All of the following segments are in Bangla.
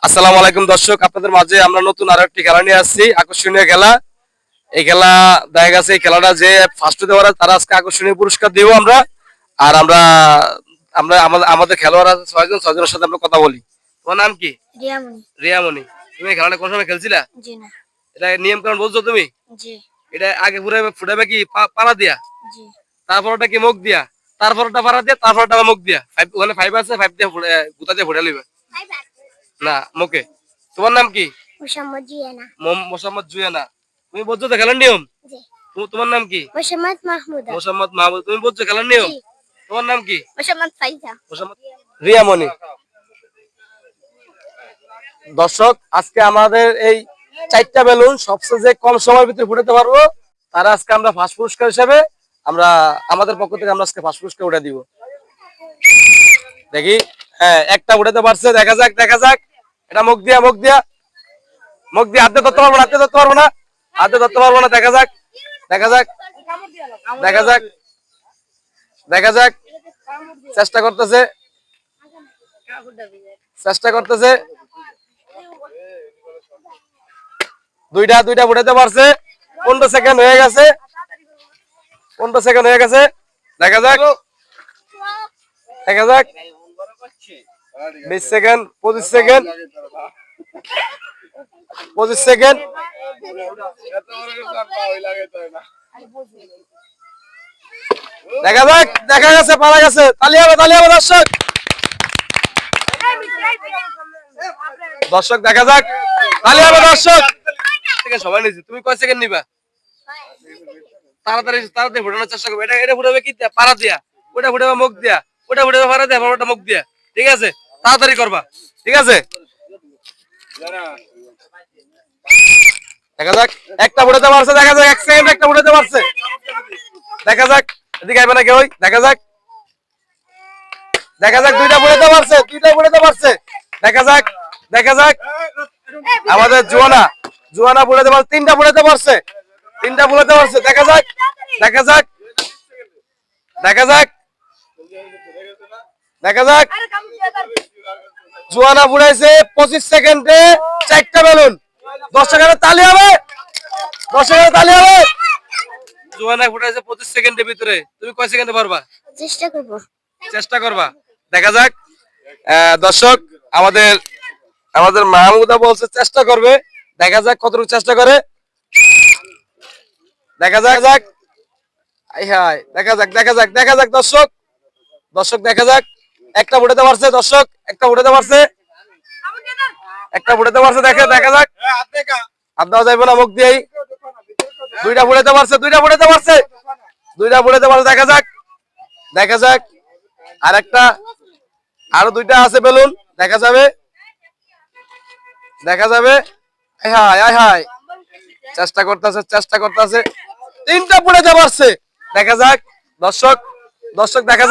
আসসালামু আলাইকুম দর্শক, আপনাদের মাঝে আমরা নতুন আরো একটি খেলা নিয়ে আসছি, আকর্ষণীয় খেলা। এই খেলা দেখা গেছে এই খেলাটা যে ফার্স্ট হতে পারে তারা আজকে আকর্ষণীয় পুরস্কার দিব আমরা। আর আমরা আমরা আমাদের খেলোয়াড় আছে ছয়জনের সাথে আমরা কথা বলি। তোমার নাম কি? রিয়ামণি। রিয়ামণি। তুমি এই খেলাটা কোন সময় খেলছিলা? জি না। এটা নিয়ম কানুন বুঝছো তুমি? জি। এটা আগে ফুটাবে কি পাড়া দিয়া, জি। তারপরটা কি মুখ দিয়া, তারপরটা পাড়া দিয়া, তারপরটা মুখ দিয়া। ওখানে 5 আছে, 5 দিয়ে গুতা দিয়ে ফুটা লইবে না মুখে। তোমার নাম কি? মোসাম্মদ জিয়ানা। মোসাম্মদ জুয়ানা। তুমি বুঝছো তো খেলার নিয়ম? জি। তোমার নাম কি? মোসাম্মদ মাহমুদা। মোসাম্মদ মাহমুদ। তুমি বুঝছো খেলার নিয়ম? জি। তোমার নাম কি? মোসাম্মদ ফাইজা। মোসাম্মদ রিয়ামণি। দর্শক, আজকে আমাদের এই 4টা বেলুন সবচেয়ে যে কম সময়ের ভিতরে ফুটাতে পারবো তারা আজকে আমরা ফার্স্ট পুরস্কার হিসেবে আমরা আমাদের পক্ষ থেকে আমরা আজকে ফার্স্ট পুরস্কার উঠে দিব। দেখি, হ্যাঁ একটা উঠাতে পারছে। দেখা যাক দেখা যাক। এটা মুখ দিয়া হাতে ধরতে পারবো না, হাতে ধরতে পারবো না, হাতে ধরতে পারবো না। দেখা যাক দেখা যাক দেখা যাক দেখা যাক। চেষ্টা করতেছে চেষ্টা করতেছে। দুইটা উঠাতে পারছে। 15 সেকেন্ড হয়ে গেছে, 15 সেকেন্ড হয়ে গেছে। দেখা যাক দেখা যাক। 20 সেকেন্ড, 25 সেকেন্ড, 25 সেকেন্ড। দেখা যাক দেখা গেছে, পারা গেছে। তালি হবে দর্শক। দর্শক দেখা যাক, তালি হবে দর্শক। সবাই নিয়েছে। তুমি কয় সেকেন্ড নিবা? তাড়াতাড়ি তাড়াতাড়ি ফুটানোর চেষ্টা করবে। এটা ফুটাবে কি পাড়া দিয়া, ওটা ফুটাবে মুখ দিয়া, ওটা ফুটাবে পাড়া দিয়া, ওটা মুখ দিয়া। ঠিক আছে, তাড়াতাড়ি করবা। ঠিক আছে, দেখা যাক। একটা ফুটাতে পারছে। দেখা যাক 1 সেকেন্ড একটা ফুটাতে পারছে। দেখা যাক এদিকে আইবে না কেউ। দেখা যাক দেখা যাক। দুইটা ফুটাতে পারছে। দেখা যাক দেখা যাক। আমাদের জুয়ানা ফুটাতে পারছে। 3টা ফুটাতে পারছে। দেখা যাক দেখা যাক দেখা যাক দেখা যাক। জুয়ানা ফুটাইছে 25 সেকেন্ডে 4টা বেলুন। দর্শকের তালি হবে, দর্শকের তালি হবে। জুয়ানা ফুটাইছে 25 সেকেন্ডের ভিতরে। তুমি কয় সেকেন্ডে পারবা? চেষ্টা করবা। দেখা যাক। দর্শক, আমাদের মাহমুদা বলছে চেষ্টা করবে। দেখা যাক কতটুকু চেষ্টা করে। দেখা যাক দেখা যাক দর্শক দেখা যাক। একটা ফুটাতে পারছে দর্শক, একটা ফুটাতে পারছে। দেখা যাক। হাত দেওয়া যাইবে না মুখ দিয়েই। দুইটা ফুটাতে পারছে। দেখা যাক আরো 2টা আছে বেলুন। দেখা যাবে। চেষ্টা করতেছে। 3টা ফুটাতে পারছে। দেখা যাক দর্শক দেখা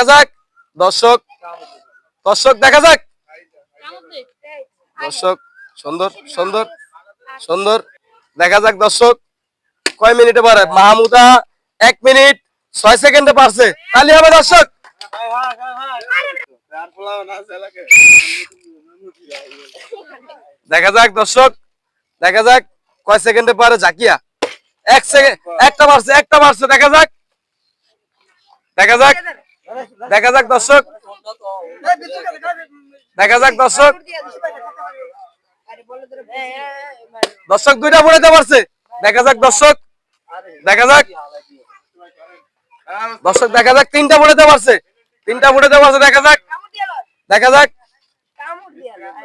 যাক দর্শক দেখা যাক। দর্শক সুন্দর দেখা যাক দর্শক কয় মিনিটে পারে। মাহমুদা 1 মিনিট 6 সেকেন্ডে পারছে। তালি হবে দর্শক। দেখা যাক দর্শক দেখা যাক কয় সেকেন্ডে পারে জাকিয়া। 1 সেকেন্ড, একটা পারছে। দেখা যাক দর্শক দর্শক 2টা ফুটাতে পারছে। দেখা যাক দর্শক দেখা যাক 3টা ফুটাতে পারছে।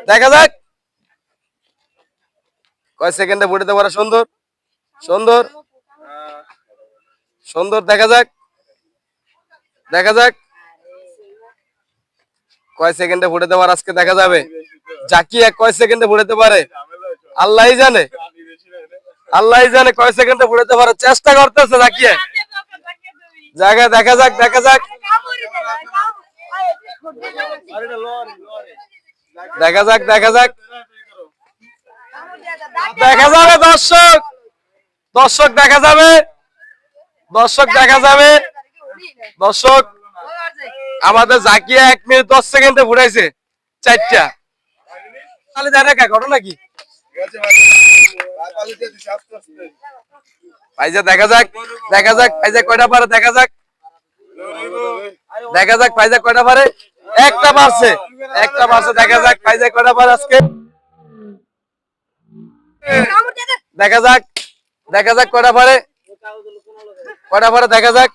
দেখা যাক কয় সেকেন্ডে ফুটাতে পারে। সুন্দর দেখা যাক কয় সেকেন্ডে ফুটাতে পারে আজকে দেখা যাবে। জাকিয়া কয় সেকেন্ডে ফুটাতে পারে আল্লাহই জানে কয় সেকেন্ডে ফুটাতে পারে। চেষ্টা করতেছে জাকিয়া। দেখা যাক দেখা যাবে দর্শক দেখা যাবে দর্শক আমাদের জাকিয়া 1 মিনিট 10 সেকেন্ডে ফুটাইছে। 4টা তাহলে দেয় না ঘটনা কি ফাইজা দেখা যাক ফাইজা কয়টা পারে দেখা যাক ফাইজা কয়টা পারে একটা পারছে দেখা যাক ফাইজা কয়টা পারে আজকে দেখা যাক কয়টা পারে দেখা যাক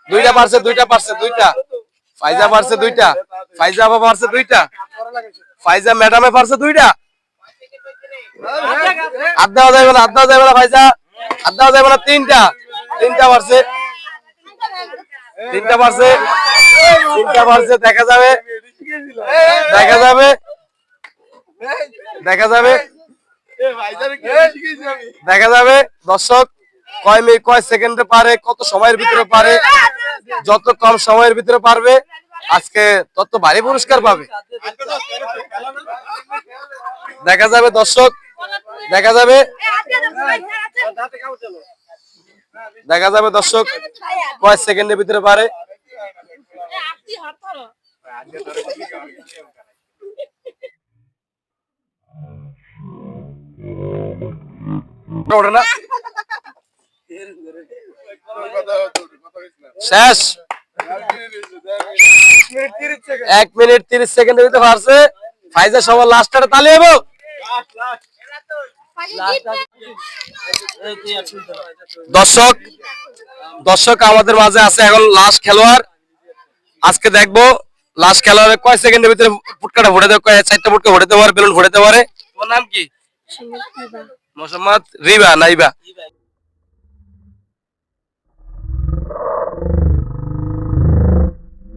দুইটা পারছে ফাইজা পারছে দুইটা ফাইজা বাবা পারছে দুইটা ফাইজা ম্যাডামে পারছে দুইটা আড্ডা যাবে না ফাইজা আড্ডা যাবে না তিনটা পারছে দেখা যাবে দর্শক কয় সেকেন্ডে পারে কত সময়ের ভিতরে পারে যত কম সময়ের ভিতরে পারবে আজকে তত ভারী পুরস্কার পাবে দেখা যাবে দর্শক দর্শক কয় সেকেন্ডের ভিতরে পারে ওঠে না শেষ 1 মিনিট 30 সেকেন্ডের ভিতরে পারছে ফাইজা সবার লাস্টটা তালি হবে দর্শক আমাদের মাঝে আছে এখন লাস্ট খেলোয়াড় আজকে দেখবো লাস্ট খেলোয়াড় কয় সেকেন্ডের ভিতরে ফুটকাটা ফুটে দেবে 4টা ফুটকা ফুটাতে পারে বেলুন ফুটাতে পারে তোমার নাম কি মোহাম্মদ নাইবা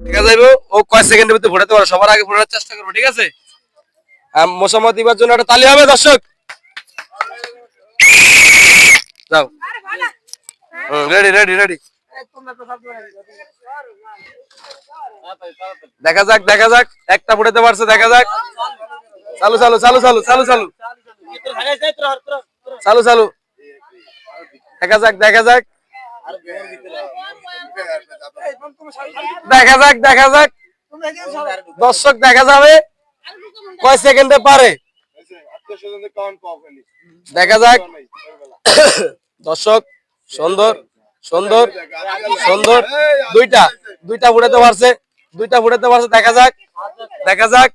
দেখা যাবে ও কয় সেকেন্ডের ভিতরে ফুটাতে পারে সবার আগে ফুটানোর চেষ্টা করবো ঠিক আছে মোহাম্মদ ইবার জন্য একটা তালি হবে দর্শক যাও রেডি দেখা যাক একটা ফুটাতে পারছে দেখা যাক চালু দেখা যাক দর্শক দেখা যাবে কয় সেকেন্ডে পারে দেখা যাক দর্শক সুন্দর দুইটা ফুটাতে পারছে দেখা যাক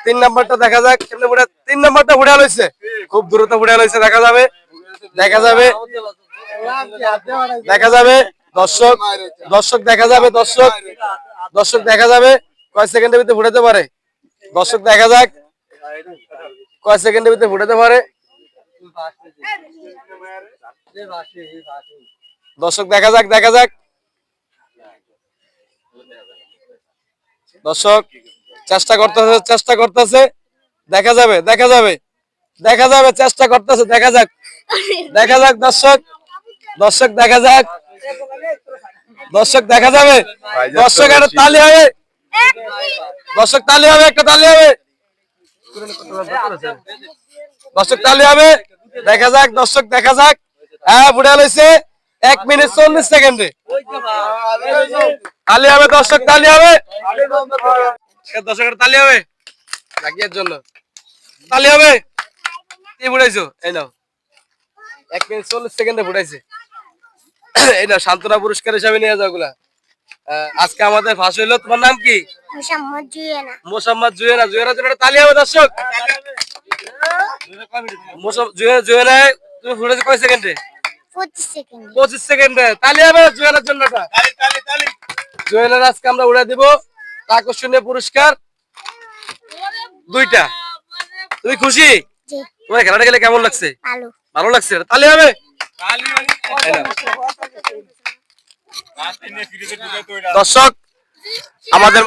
3 নাম্বারটা দেখা যাক কেমনে ফুটে 3 নাম্বারটা ফুটে লইছে খুব দ্রুত ফুটে লইছে দেখা যাবে দর্শক দেখা যাবে কয় সেকেন্ডের ভিতরে ফুটাতে পারে দর্শক দেখা যাক কয় সেকেন্ডের ভিতরে ফুটাতে পারে দর্শক দেখা যাক দর্শক চেষ্টা করতেছে দেখা যাবে চেষ্টা করতেছে দেখা যাক দর্শক দেখা যাক দেখা যাবে দর্শক একটা তালি হবে একটা তালি হবে দেখা যাক হ্যাঁ ফুটে লইছে 1 মিনিট 40 সেকেন্ডে তালি হবে দর্শক তালি হবে লাগিয়ার জন্য তালি হবে কি ফুটাইছো এই নাও 1 মিনিট 40 সেকেন্ডে ফুটাইছে এই নাও সান্ত্বনা পুরস্কার হিসাবে নিয়ে যাও গুলা আজকে আমাদের ফাঁস হইলো তোমার নাম কি মোসাম্মদ জুয়েনা জন্য তালি হবে দর্শক জুয়েনা তুমি ফুটেছো কয় সেকেন্ডে 25 সেকেন্ডে তালি হবে জুয়েনার জন্য জুয়েনার আজকে আমরা উড়ে দিব আকর্ষণীয় পুরস্কার 2টা তুমি খুশি তোমার খেলাটা গেলে কেমন লাগছে ভালো লাগছে তালি হবে দর্শক আমাদের